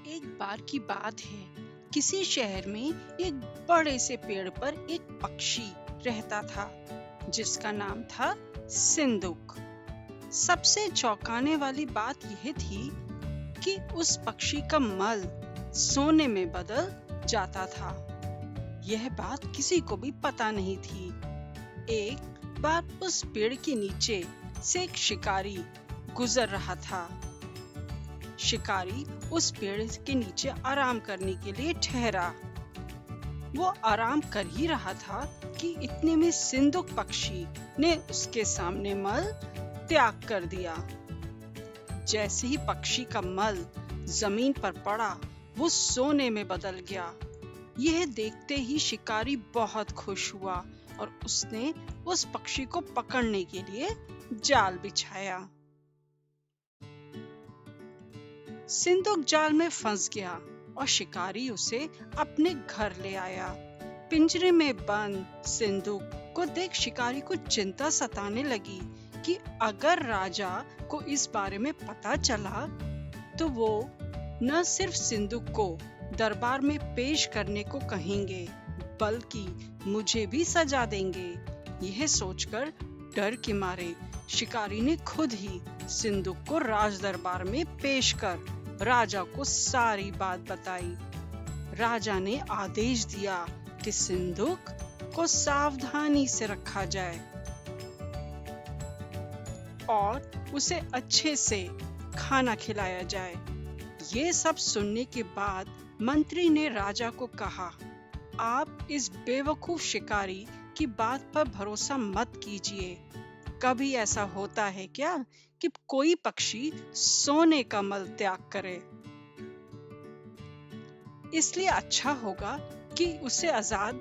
एक बार की बात है। किसी शहर में एक बड़े से पेड़ पर एक पक्षी रहता था जिसका नाम था सिंदूक। सबसे चौंकाने वाली बात यह थी कि उस पक्षी का मल सोने में बदल जाता था। यह बात किसी को भी पता नहीं थी। एक बार उस पेड़ के नीचे से एक शिकारी गुजर रहा था। शिकारी उस पेड़ के नीचे आराम करने के लिए ठहरा। वो आराम कर ही रहा था कि इतने में सिंदूक पक्षी ने उसके सामने मल त्याग कर दिया। जैसे ही पक्षी का मल जमीन पर पड़ा, वो सोने में बदल गया। यह देखते ही शिकारी बहुत खुश हुआ और उसने उस पक्षी को पकड़ने के लिए जाल बिछाया। सिंदूक जाल में फंस गया और शिकारी उसे अपने घर ले आया। पिंजरे में बंद सिंदूक को देख शिकारी को चिंता सताने लगी कि अगर राजा को इस बारे में पता चला तो वो न सिर्फ सिंदूक को दरबार में पेश करने को कहेंगे बल्कि मुझे भी सजा देंगे। यह सोचकर डर के मारे शिकारी ने खुद ही सिंदूक को राज दरबार में पेश कर राजा को सारी बात बताई। राजा ने आदेश दिया कि सिंदूक को सावधानी से रखा जाए और उसे अच्छे से खाना खिलाया जाए। ये सब सुनने के बाद मंत्री ने राजा को कहा, आप इस बेवकूफ शिकारी की बात पर भरोसा मत कीजिए। कभी ऐसा होता है क्या कि कोई पक्षी सोने का मल त्याग करे? इसलिए अच्छा होगा कि उसे आजाद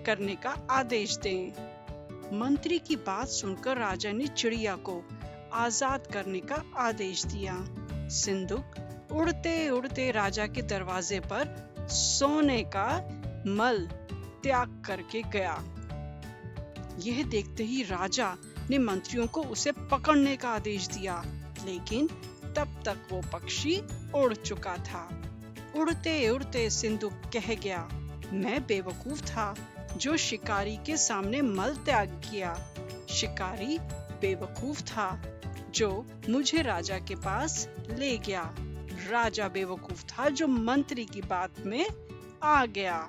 करने का आदेश दें। मंत्री की बात सुनकर राजा ने चिड़िया को आजाद करने का आदेश दिया। सिंदूक उड़ते उड़ते राजा के दरवाजे पर सोने का मल त्याग करके गया। यह देखते ही राजा ने मंत्रियों को उसे पकड़ने का आदेश दिया, लेकिन तब तक वो पक्षी उड़ चुका था। उड़ते उड़ते सिंदूक कह गया, मैं बेवकूफ था जो शिकारी के सामने मल त्याग किया। शिकारी बेवकूफ था जो मुझे राजा के पास ले गया। राजा बेवकूफ था जो मंत्री की बात में आ गया।